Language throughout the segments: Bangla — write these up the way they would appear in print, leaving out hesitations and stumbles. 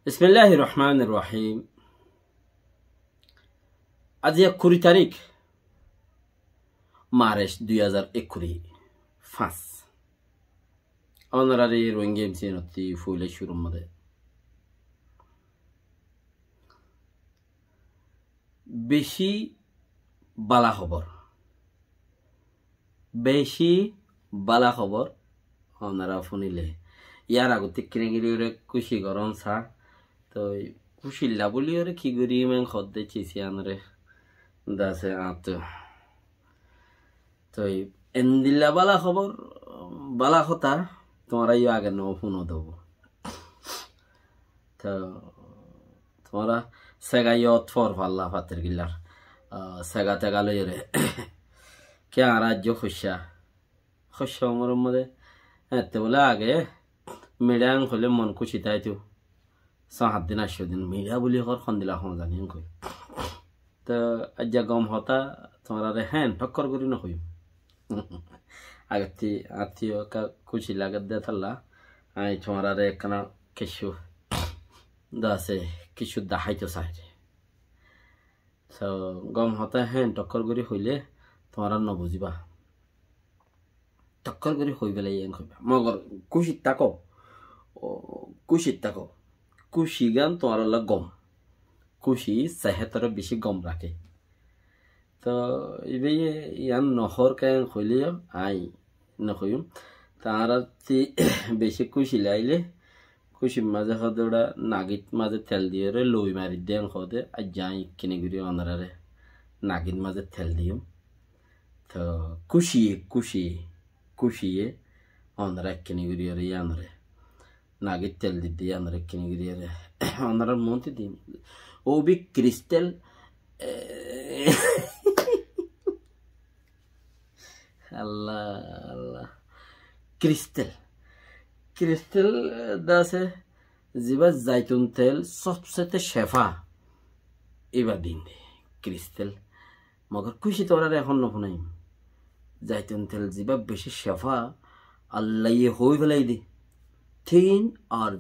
বিসমিল্লাহির রহমানির রহিম। আজ ২১ তারিখ মার্চ ২০২১ অনারারি রোহিঙ্গা এমসিনতি ফুলে শুরু মধ্যে বেশি বালা খবর আপনারা শুনিলে ইয়ার আগতে কিনে খুশি গরম চা তো খুশিল্লা বলি ওরে কি করি ইমান খদ্দে চেয়েছি আনরে দাসে আত তো এন্দিল্লা বালা কথা তোমরা ইয়ে আগে নো ফোনও দেবো তো তোমরা সেগা ইয়ত ফর ফাল্লা ফাতের গিল্লার সেগা তেগা লই রে কে রাজ্য শস্য আমার মধ্যে এতে বলে আগে মিডিয়াং হলে মন খুশি তাই তো ৭ দিন ৮ দিন মিডিয়া বলি হর খন্দিলা হন জানি কই তো আজ গম হতা তোমরা রে হ্যাঁ ঠক্কর করি না হই আগতি আত্মীয় খুশি লাগে দে থাল্লা আই তোমরা রে একখানা কিছু দাসে কিছু দেখাইতে চাই তো গম হতা হ্যাঁ টক্কর করি হইলে তোমরা নবুঝিবা টক্কর করি হই বেলাই এন হইবা মগর খুশি থাকো খুশি গান তোমার গম খুশি সেহেতর বেশি গম রাখে তো এবে ইয়ান নহর কেন হইলে আই নকইম তারা বেশি খুশি লাইলে খুশির মাঝে হদা নাগিত মাঝে তেল দিয়ে লই মারি দেন হদে আর যাই কিনে ঘুরি অনারে নাগিত মাঝে তেল দিম তো খুশিয়ে অনারা কিনে ঘুরি ইয়ানরে নাগিত তেল দিদি আনরে কিনে ঘুরি অনারার মন্ত্রী দিম ও বি ক্রিস্টাল আল্লাহ আল্লাহ ক্রিস্টাল দাসে জিবা জাইতুন তেল সবচেয়ে শেফা এবার দিন ক্রিস্টাল মগর খুশি তোরা এখন নফনাই জাইতুন তেল জিবা বেশি শেফা আল্লাহ হই ফেলাই দি তিন আর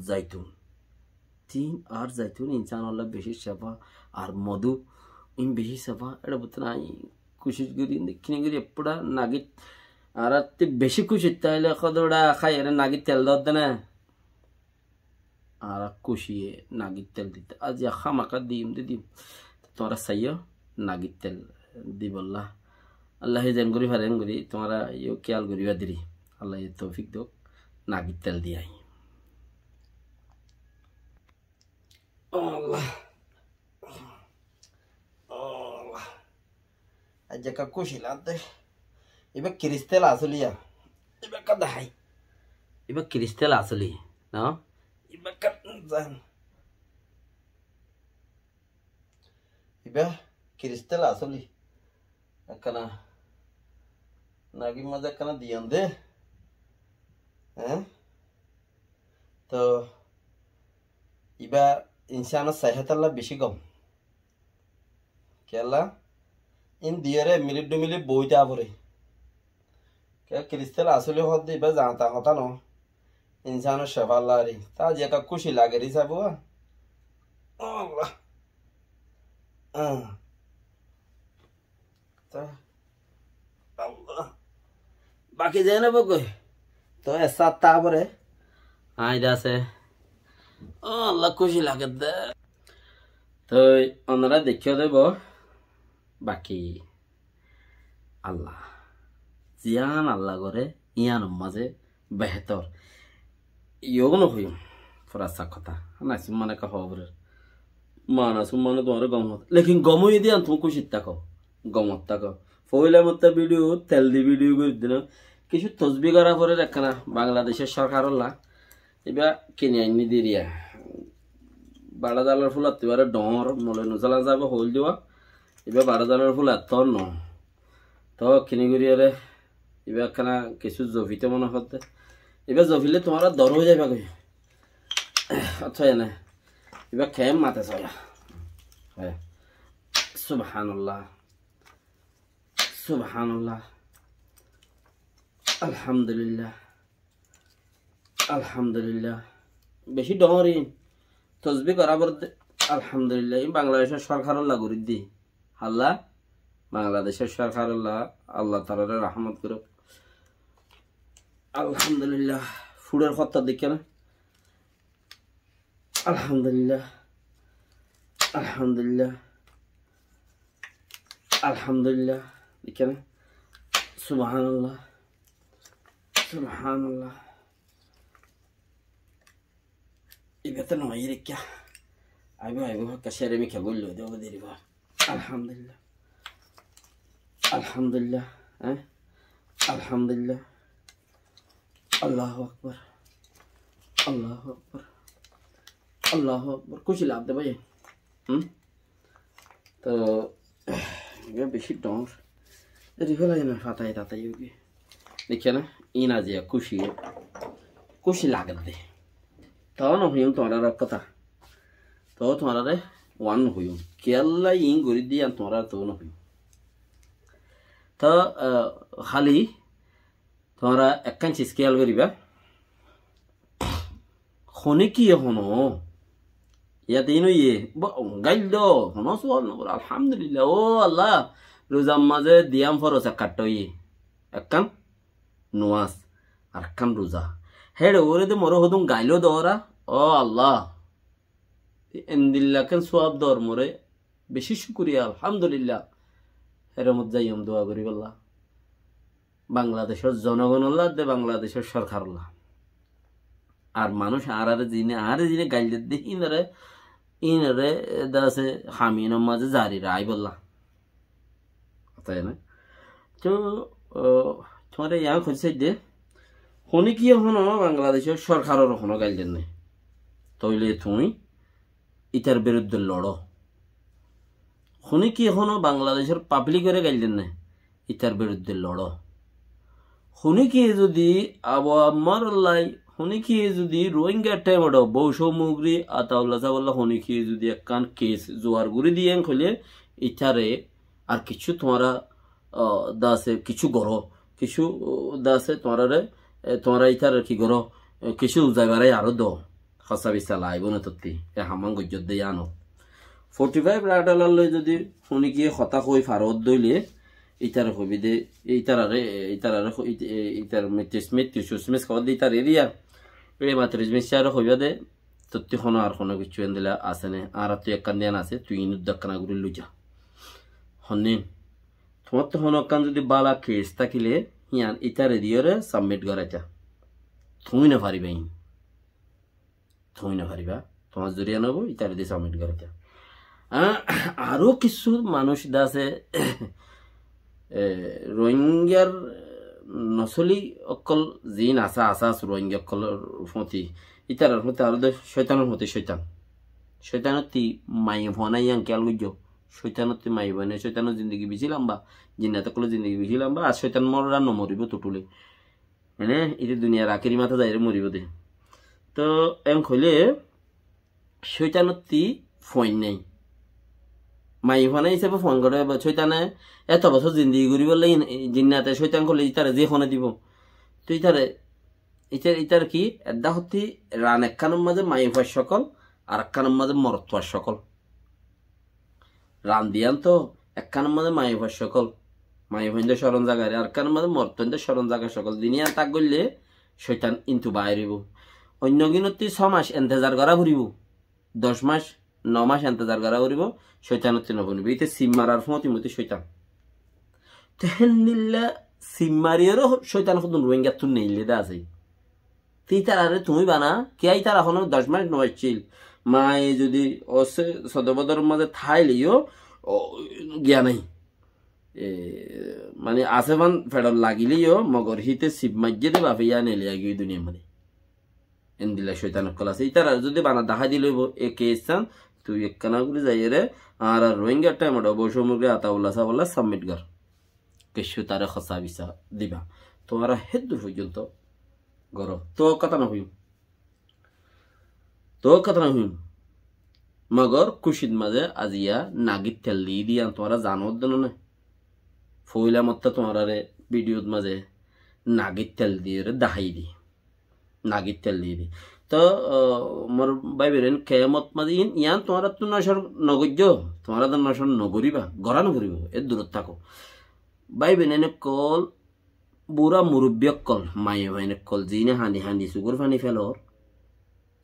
জাইতুন ইনসান আল্লাহ বেশি শেফা আর মধু ইন বেশি শেফা এটা বলতে নাই খুশি করি কিনে করি এপড়া নাগিত আর বেশি খুশি তাইলে কদোড়া খাই এর নাগিত তেল দর না আর খুশিয়ে নাগিত তেল দিতে আজ খামাকা দিম তোমরা চাইও নাগিত তেল দিবল্লা আল্লাহ যেন করি ফারেন করি তোমরা ইয়ে খেয়াল করিবা দিরি আল্লাহ তৌফিক দোক নাগিত তেল দিয়াই আল্লাহ আজ খুশি লাগতে এবার ক্রিস্টাল আসলিয়া এবার কাদা হাই এবার ক্রিস্টাল আসলি না এবার জান এবার ক্রিস্টাল আসলি একখানা নাগি মাঝে একখানা দিয়ান দে হ্যাঁ তো এবার ইনসানের সেহতাল্লা বেশি কম কেলা ইন দিয়ারে মিলিট দু মিলিট বইতে পরে ক্রিস্টাল আসলে হত দিবা জাঁতা হতা ন ইনসানের শেফাল্লা রে তা যে খুশি লাগে রে যাবো বাকি যায় না বকই তো এসা তারপরে আই দাসে আল্লাহ খুশি লাগে দে তো ওনারা দেখিয়ে দেব বাকি আল্লাহ জিয়ান আল্লাহ করে ইয়ান মাঝে বেহতর ইয়োগন হইম ফরাসা কথা না মানে কা খবরের মানা সুমানে তোমার গম হত লেকিন গমই দিয়ে তুমি খুশি থাকো গমত থাকো ফইলা মত ভিডিও তেল দি ভিডিও করে দিন কিছু তসবি করা পরে একখানা বাংলাদেশের সরকার এবার কিনে আনি দিরিয়া বাড়া জালার ফুল আত্মীয় ডর নলে নজলা যাবে হল দেওয়া এবার বাড়া জালার ফুল এত ন তো কিনে করিয়ারে এবার একখানা কিছু জফিতে মনে হতে এবার জফিলে তোমার দর হয়ে যাবে কই আচ্ছা না এবার খেয়ে মাতে ছয়া হ্যাঁ সুবহানাল্লাহ আলহামদুলিল্লাহ বেশি ডরিন তসবি করাবর আলহামদুলিল্লাহ বাংলাদেশের সরকারের লাগুরি দি আল্লাহ বাংলাদেশের সরকারের আল্লাহ তাআলার রহমত করুক আলহামদুলিল্লাহ ফুডের কথা দেখে না আলহামদুলিল্লাহ আলহামদুলিল্লাহ আলহামদুলিল্লাহ দেখে না সুবহানাল্লাহ সুবহানাল্লাহ ইবেতে নয় রেখা আইবো কাশেরে মিখা বললো দেব দেরিবা আলহামদুলিল্লাহ আলহামদুলিল্লাহ হ্যাঁ আলহামদুলিল্লাহ আল্লাহু আকবার আল্লাহু আকবার আল্লাহু আকবার খুশি লাগতে ভাই তো বেশি ডর রিফেলাই না ফাতাই তাতাই ওকে দেখে না ইনা যে খুশি লাগতে তাও না হইম তোমার কথা তো তোমার ওয়ান হইম কেল্লা ইং গড়ি দিয়ে তোমার তো না হইম তো খালি তোমরা একখান চিজ খেয়াল করিবা হনে কি হনো ইয়াতে ইনো ইয়ে গাইল হনো সোয়াল নগর আলহামদুলিল্লাহ ও আল্লাহ রোজার মাঝে দিয়াম ফরস কাট্ট ইয়ে একখান নোয়াজ আর একখান রোজা হেড ওরে দে মরো হদুম গাইলো দরা ও আল্লাহ এন্দিল্লাকেন সোয়াব দর মরে বেশি শুকরিয়া আলহামদুলিল্লাহ এর মধ্যে যাইম দোয়া করি বললা বাংলাদেশের জনগণ আল্লাহ দে বাংলাদেশের সরকার আল্লাহ আর মানুষ আরে জিনে গাইলে দে ইনারে দাসে হামিন মাঝে জারি রাই বললা তাই না তো তোমার ইয়া খুঁজছে দে হনি কি হনো বাংলাদেশের সরকারের হনো গাইলেন নাই তইলে তুমি ইটার বিরুদ্ধে লড়ো হনি কি হনো বাংলাদেশের পাবলিকের গাইলেন না ইটার বিরুদ্ধে লড়ো হনি কি যদি আমার লাই হনি কি যদি রোহিঙ্গা টাইমড বৌসমুগ্রী আতাউল্লাহ সাবল্লাহ হনি কি যদি একখান কেস জোয়ার গুড়ি দিয়ে খলে ইটারে আর কিছু তোমারা দাসে কিছু গড় কিছু দাসে তোমারা ইটার কি গড় কিছু জায়গায় আরো দ সঁচা বিচা লাইব না তত্তি এ হামান গজ্জত দিয়ে আনো 45 রাডালালৈ যদি শুনি কি হতাশ হৈ ফাৰত দইলে ইটার হবি দে ইটার মেট্রিস খাওয়া দিয়ে ইটার এরিয়া এই মাত্রিস মিশার হইবা দে তত্তি কোনো আর কোনো কিছু এনদিলা আছে নে আর তুই একখান দিয়ান আছে তুই ইনুদ্দাকানা গুলি লুজা হনে তোমার তো হন একখান যদি বালা কেস থাকিলে ইয়ান ইটার এরিয়ারে সাবমিট করাইতা তুমি না পারিবা তোমার জরিয়া নেব ইটার দিয়ে সাবমিট করাইতা আরো কিছু মানুষ আছে রোহিঙ্গার নচলি অকল জিন আছা রোহিঙ্গা অকলের প্রতি ইটার প্রতি আরো শৈতানের প্রতি শৈতানতি মাই ভনাই আঙ্কেল গুজ শৈতানতি মাই ভনে শৈতানের জিন্দগি বেশি লম্বা জিন্নাত কলে জিন্দগি বেশি লম্বা আর শৈতান মরা নমরিব টুটুলে মানে এটা দুনিয়ার আখেরি মাথা যাই মরিব দে তো এম হইলে শৈতানতি ফইন নেই মাই ফানে হিসেবে ফোন করে শৈতানে এত বছর জিন্দগি করি বললে জিন্নাতে শৈতান করলে ইতারে যে ফোনে দিব তো ইতার কি এদা হতি রান একখানের মাঝে মাই ফার সকল আর একখানের মাঝে মরত্বার সকল রান দিয়ান তো একখানের মাঝে মাই ফার সকল মাই ফাইন্দে স্মরণ জাগারে আর একখানের মাঝে মরত্বন্দে স্মরণ জাগা সকল দিনিয়া তাক গড়লে শৈতান ইন্তু বাইরিব অন্য গিনতি 6 মাস এন্তেজার করা ফুরিব 10 মাস 9 মাস এন্তেজার করা ফুরিব শৈতানতি নবনিব ইতে সিম মারার ফমতি শৈতান তেহেন নিল্লা সিম মারিয়েরও শৈতান খুদুন রোহিঙ্গা তুন নেইলে দা আছে তুই তারারে তুমি বানা কে আই তারা এখনো 10 মাস নয় ছিল মায়ে যদি অসে সদবদর মাঝে থাইলেও গিয়া নাই মানে আসেবান ফেডর লাগিলেও মগর হিতে শিব মাজ্জে দে বাপে ইয়া নেলিয়া গিয়ে দুনিয়া মানে এন্দিলা শৈতান কল আছে ইতারা যদি বানা দেখা দিল এ কেসান তুই একখানা করে যাই রে আর রোহিঙ্গা টাইম বৈষম্যকে আতাউল্লাহ সাবল্লাহ সাবমিট কর কিছু তারা খসা বিসা দিবা তোমার হেদুর পর্যন্ত গর তো কথা না হইম মগর খুশির মাঝে আজিয়া নাগির তেল দিয়ে দিয়া তোমরা জানো দেন না ফইলা মত তোমার ভিডিওর মাঝে নাগির তেল দিয়ে দেখাই দি নাগির তেল দিয়ে দি তো মোর ভাই বেরেন কেয়ামত মাদি ইয়ান তোমার তো নশর নগজ্য তোমার তো নশর নগরিবা গড়া নগরিব এর দূরত থাকো ভাই বেনে কল বুড়া মুরব্বিয়ক কল মায়ে ভাইনে কল জিনে হানি হানি সুগুর ফানি ফেলর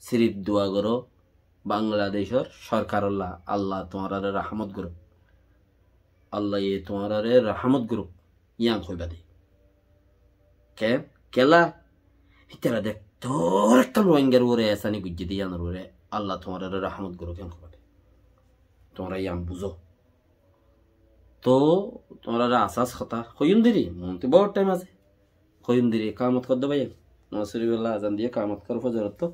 সিরিপ দোয়া করো বাংলাদেশের সরকারল্লাহ আল্লাহ তোমার রাহমত করো আল্লাহ ইয়ে তোমার রাহমত করো ইয়াং হইবা দে কে কেলা হিতারা দেখ তোর একটা রোহিঙ্গার ওরে এসানি গুজ্জি দিয়ানোর ওরে আল্লাহ তোমার রাহমত করো কেন হবে তোমরা ইয়াম বুঝো তো তোমরা আসাস কথা হইম দিরি মনতে বহুত টাইম আছে হইম দিরি কামত কর দে ভাই নসরিবুল্লাহ আজান দিয়ে কামত কর ফজরত তো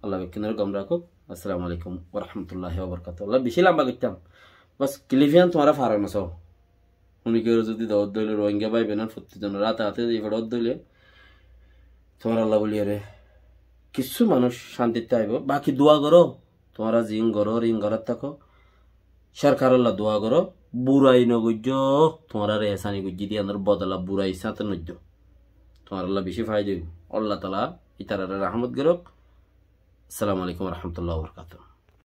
আল্লাহ বেকিনের গম রাখো আসসালামু আলাইকুম ওয়া রাহমাতুল্লাহি ওয়া বারাকাতুহু আল্লাহ বেশি লম্বা করতাম বাস ক্লিফিয়ান তোমরা ফারাম আছো উনি কেউ যদি দাওয়াত দইলে রোহিঙ্গা ভাই বেনার প্রতিজন রাতে হাতে এই ফেরত দইলে তোমার আল্লাহ বলি আরে কিছু মানুষ শান্তিতে আইব বাকি দোয়া করো তোমরা জিং করো রিং ঘর থাকো সরকার আল্লাহ দোয়া করো বুড়াই নগুজ্য তোমার এসানি গুজ্জি দিয়ে বদলা বুড়াই সাথে নজ্য তোমার আল্লাহ বেশি ফাই দিব আল্লাহ তালা ইতার রহমত গরক আসসালামু আলাইকুম রহমতুল্লাহ বরকাতুহ